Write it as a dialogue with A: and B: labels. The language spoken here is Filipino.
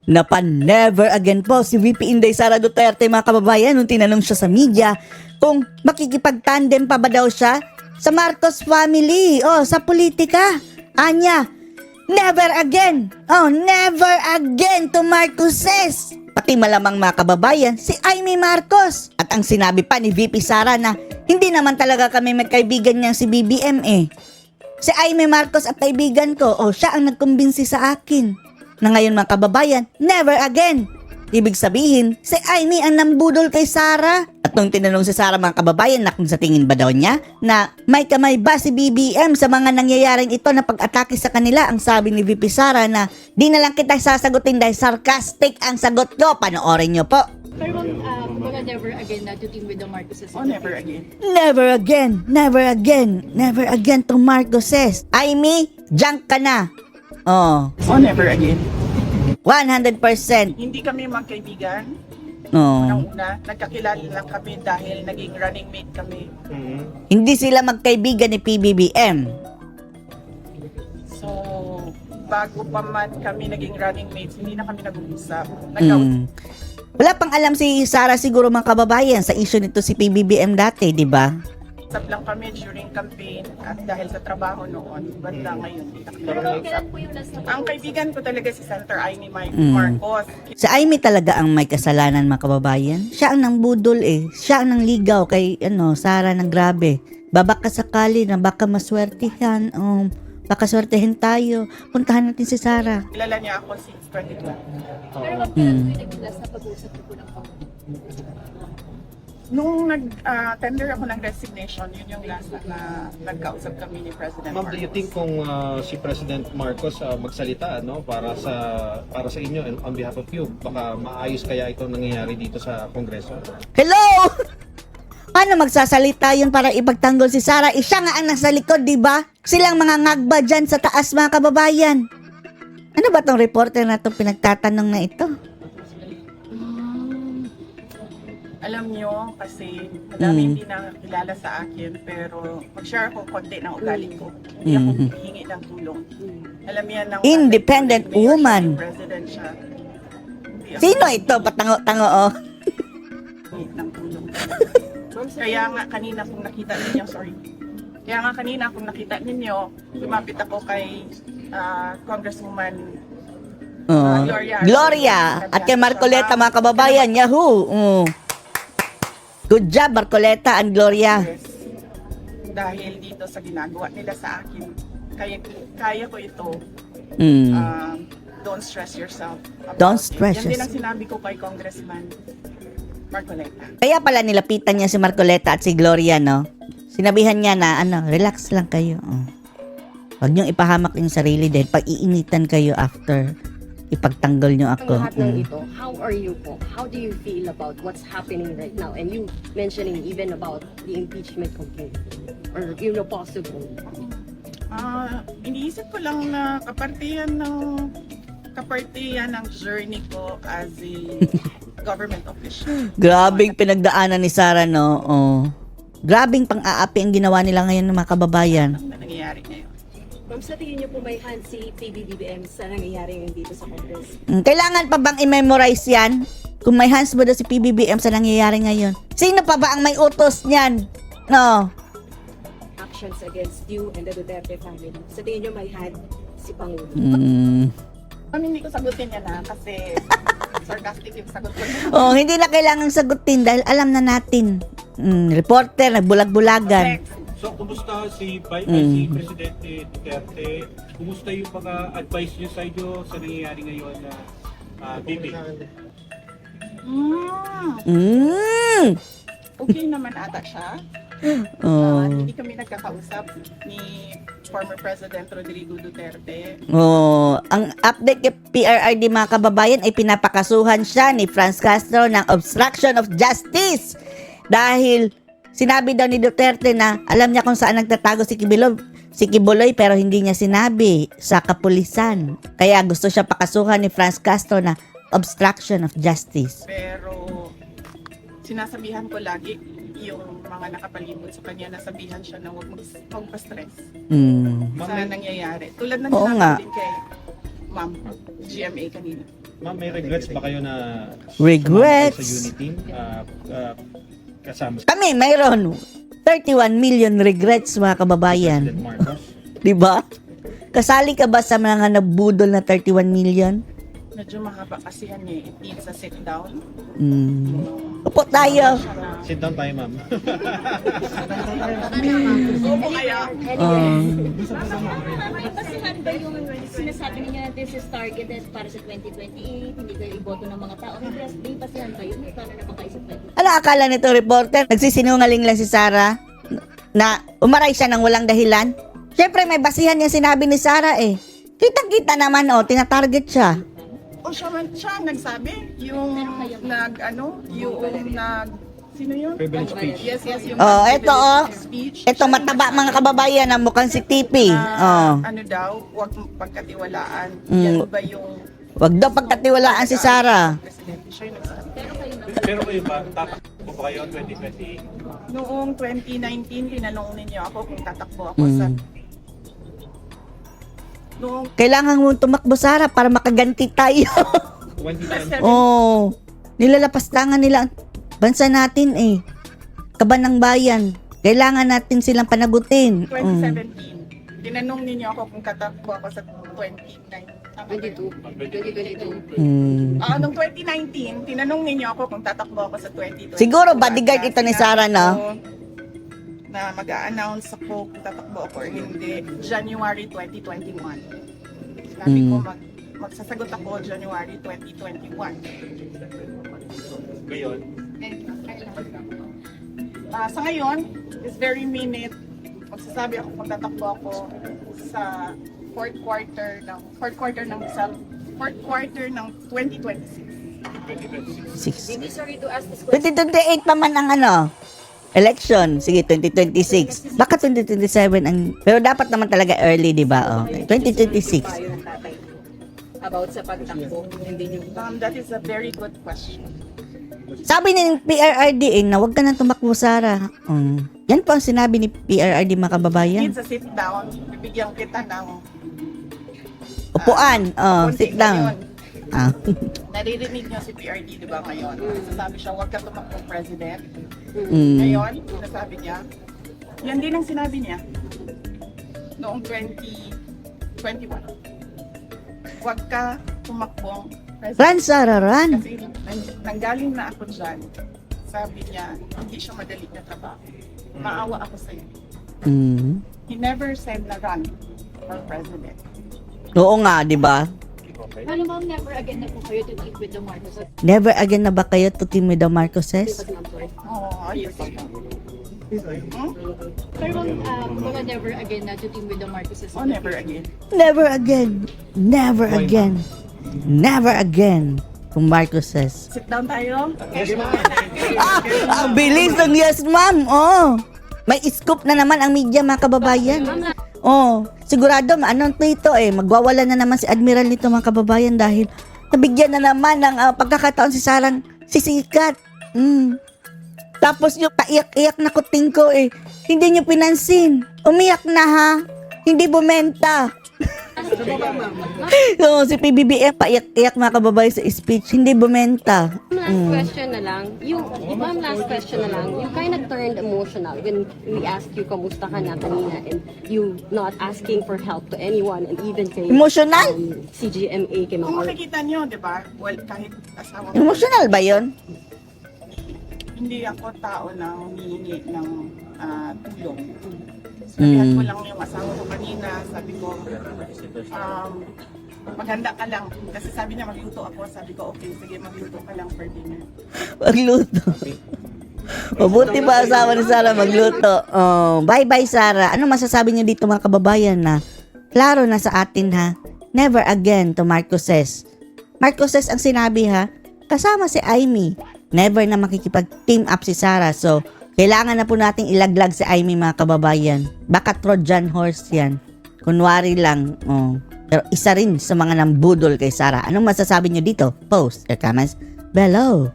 A: Never again po si VP Inday Sara Duterte, mga kababayan, nung tinanong siya sa media kung makikipag-tandem pa ba daw siya sa Marcos family o sa politika. Anya, never again. Never again to Marcoses. Pati malamang, mga kababayan, si Amy Marcos. At ang sinabi pa ni VP Sara na hindi naman talaga kami magkaibigan niyang si BBM eh. Si Amy Marcos at kaibigan ko, siya ang nagkumbinsi sa akin na ngayon, mga kababayan, never again. Ibig sabihin, si Amy ang nambudol kay Sara. At nung tinanong si Sara, mga kababayan, na kung sa tingin ba daw niya na may kamay ba si BBM sa mga nangyayaring ito na pag-atake sa kanila, ang sabi ni VP Sara na di na lang kita sasagutin dahil sarcastic ang sagot ko. Panoorin niyo po.
B: Pero kumbaga never again na to team with the Marcoses.
C: Never again.
A: Never again, never again, never again to Marcoses. Amy, junk ka na.
C: Never again.
A: 100%.
C: Hindi kami magkaibigan.
A: Oh.
C: Unang-una, nagkakilala lang kami dahil naging running mate kami.
A: Hindi sila magkaibigan ni PBBM.
C: So, bago pa man kami naging running mates, hindi na kami nag-uusap.
A: Wala pang alam si Sara siguro, mga kababayan, sa issue nito si PBBM dati, di ba?
C: Nag-usap lang kami during campaign at dahil sa trabaho noon, banda ngayon, hindi na kami
B: Pero
C: nag-uusap.
B: kailan po yung last na
C: Ang kaibigan ko talaga si Senator Amy Marcos.
A: Si Amy talaga ang may kasalanan, mga kababayan. Siya ang nangbudol eh. Siya ang nangligaw kay Sara ng grabe. Babaka sakali na baka maswertihan. Baka swertehin tayo. Puntahan natin si Sara.
C: Kilala niya ako since 2012.
B: Pero kailan po yung naging last na pag-uusap niyo po ng
C: Nung nag-tender ako ng resignation, yun yung last na nagkausap kami ni President
D: Ma'am,
C: Marcos.
D: do you think kung si President Marcos magsalita para sa inyo and on behalf of you, baka maayos kaya ito nangyayari dito sa Kongreso?
A: Hello! Paano magsasalita yun para ipagtanggol si Sara? Siya nga ang nasa likod, di ba? Silang mga ngagba dyan sa taas, mga kababayan. Ano ba tong reporter na itong pinagtatanong na ito?
C: Alam nyo, kasi madami hindi nakakilala sa akin, pero mag-share ako konti ng ugali ko. Hindi ako hihingi ng tulong. Alam yan ng
A: Independent woman.
C: President siya. Hindi ako
A: Sino ito? Patango-tango,
C: hihingi ng tulong. Kaya nga kanina kung nakita ninyo, lumapit ako kay Congresswoman
A: Gloria. At kay Marcoleta, mga kababayan. Yahoo! Good job, Marcoleta and Gloria.
C: Yes. Dahil dito sa ginagawa nila sa akin, kaya ko ito. Don't stress yourself.
A: Don't stress
C: Yan din ang
A: yourself.
C: sinabi ko kay Congressman Marcoleta.
A: Kaya pala nilapitan niya si Marcoleta at si Gloria, no? Sinabihan niya na, relax lang kayo. Huwag niyong ipahamak yung sarili dahil pag-iinitan kayo after ipagtanggol niyo ako.
E: Ang lahat ng ito, how are you po? How do you feel about what's happening right now? And you mentioning even about the impeachment complaint or possible.
C: Iniisip ko lang na kapartihan ng journey ko as a government official.
A: Grabing pinagdaanan ni Sara, no? Grabing pang-aapi ang ginawa nila ngayon ng mga kababayan.
C: Ano na nangyayari ngayon?
E: Ma'am, sa tingin niyo po may hand si PBBM sa nangyayari ngayon dito sa Congress?
A: Kailangan pa bang i-memorize yan? Kung may hands mo daw si PBBM sa nangyayari ngayon. Sino pa ba ang may utos niyan? No?
E: Actions against you and the Duterte family. Sa tingin niyo may hand si Pangulo?
C: Hindi ko sagutin yan kasi sarcastic yung sagot ko.
A: Hindi na kailangang sagutin dahil alam na natin. Reporter, nagbulag-bulagan.
F: So, kumusta si Presidente Duterte? Kumusta yung mga advice niyo sa inyo sa nangyayari ngayon na bibi?
C: Okay naman ata siya. Hindi kami nagkakausap ni former President Rodrigo Duterte.
A: Ang update kay PRRD, mga kababayan, ay pinapakasuhan siya ni Franz Castro ng obstruction of justice. Dahil sinabi daw ni Duterte na alam niya kung saan nagtatago si Kibuloy pero hindi niya sinabi sa kapulisan. Kaya gusto siya pakasuhan ni Franz Castro na obstruction of justice.
C: Pero sinasabihan ko lagi yung mga nakapalibot sa kanya, nasabihan siya na huwag magpa-stress sa nangyayari. Tulad ng
A: Oo nga.
C: sinabi din kay Ma'am GMA kanina.
D: Ma'am, may regrets ba kayo na
A: Regrets?
D: sumama kayo sa Uniteam? Kasama si
A: Kami, mayroon 31 million regrets, mga kababayan.
D: President Marcos?
A: Di ba? Kasali ka ba sa mga nabudol na 31 million?
C: Medyo mahaba kasi yan eh. It needs a sit down.
A: Upo tayo.
D: Sit down tayo, ma'am.
C: Opo kaya.
G: Basihan ba yung sinasabi niya na this is targeted para sa 2028, hindi kayo iboto ng mga tao? May basihan ba yun? Paano na makaisip ba yun?
A: Ano akala nito, reporter? Nagsisinungaling lang si Sarah na umaray siya ng walang dahilan? Siyempre, may basihan yung sinabi ni Sarah eh. Kitang-kita naman, tinatarget siya.
C: O siya ang nagsabi. Yung sino yun?
D: Privilege speech.
C: Yes, yung
A: Ito
C: speech.
A: Ito mataba mga kababayan na mukhang si Tipi.
C: Ano daw, huwag pagkatiwalaan.
A: Mm.
C: Yan ba yung
A: Wag daw pagkatiwalaan si Sarah.
C: presidente? Siya yung nagsabi.
F: Pero kayo ba, tatakbo ba kayo 2028?
C: Noong 2019, tinanong ninyo ako kung tatakbo ako sa... Noong
A: Kailangan mo tumakbo, Sarah, para makaganti tayo.
D: 2020.
A: Nilalapastangan nila ang bansa natin eh. Kaban ng bayan. Kailangan natin silang panagutin.
C: 2017, tinanong ninyo ako kung tatakbo ako sa
B: 22.
C: Noong 2019, tinanong ninyo ako kung tatakbo ako sa 2020.
A: Siguro bodyguard ito ni Sarah, no?
C: Na mag-a-announce ako kung tatakbo ako or hindi, January 2021. Sabi ko, magsasagot ako January 2021.
F: Ngayon,
C: Sa ngayon, this very minute, magsasabi ako kung tatakbo ako sa fourth quarter ng 2026.
G: Hindi, sorry to ask this
A: 2028 pa man ang election. Sige, 2026. Baka 2027 ang... Pero dapat naman talaga early, di ba? Okay. 2026.
E: Payo ng tatay about sa pagtakbo. Hindi yung
C: That is a very good question.
A: Sabi ni PRRD na huwag ka nang tumakbo, Sarah. Yan po ang sinabi ni PRRD, mga kababayan.
C: Needs a sit down, bibigyan kita ng
A: Upuan. Sit down.
C: naririnig niyo si PRD, di ba ngayon? Sabi siya, huwag ka tumakbong president.
A: Mm.
C: Ngayon, nasabi niya, yan din ang sinabi niya noong 2021. Huwag ka tumakbong president.
A: Run, Sarah, run.
C: Kasi nanggaling na ako dyan, sabi niya, hindi siya madali na trabaho. Maawa ako sa'yo.
A: Mm.
C: He never said na run for president.
A: Oo nga, di ba?
B: Ano ma'am, never again na po kayo to meet with the Marcoses?
A: Never again na ba kayo to team with the Marcoses?
C: Oo, ayos.
B: Pero kumbaga never again na to team with the Marcoses?
C: Oh, never again.
A: Never again. Never again. Never again. Kung Marcoses.
C: Sit down tayo.
A: Ang bilis ng yes, ma'am. May scoop na naman ang media, mga kababayan. Sigurado, ito magwawala na naman si Admiral nito, mga kababayan, dahil nabigyan na naman ng pagkakataon si Sarang sisikat. Tapos yung paiyak-iyak na kuting ko hindi nyo pinansin. Umiyak na ha. Hindi bumenta. Si PBBM paiyak-iyak, mga kababayan, sa speech. Hindi bumenta.
E: last question na lang, you kind of turned emotional when we asked you kamusta ka na kanina and you not asking for help to anyone and even saying
A: Emotional?
E: CGMA kay
C: Kung
E: Ma'am Or.
C: makikita nyo, di ba? Well, kahit asawa ko,
A: Emotional ba yun?
C: hindi ako tao na humihingi ng tulong. Sabihan ko lang yung asawa ko kanina, sabi ko, maghanda ka lang. Kasi sabi niya magluto ako, sabi ko, okay, sige, magluto ka lang for dinner.
A: Magluto. Mabuti pa asawa ni Sarah magluto. Bye-bye, Sarah. Ano masasabi niyo dito, mga kababayan, na klaro na sa atin, ha? Never again to Marcoses. Marcoses ang sinabi, ha? Kasama si Amy. Never na makikipag-team up si Sarah. So, kailangan na po nating ilaglag si Amy, mga kababayan. Baka Trojan horse yan. Kunwari lang. Pero isa rin sa mga nambudol kay Sarah. Anong masasabi niyo dito? Post your comments below.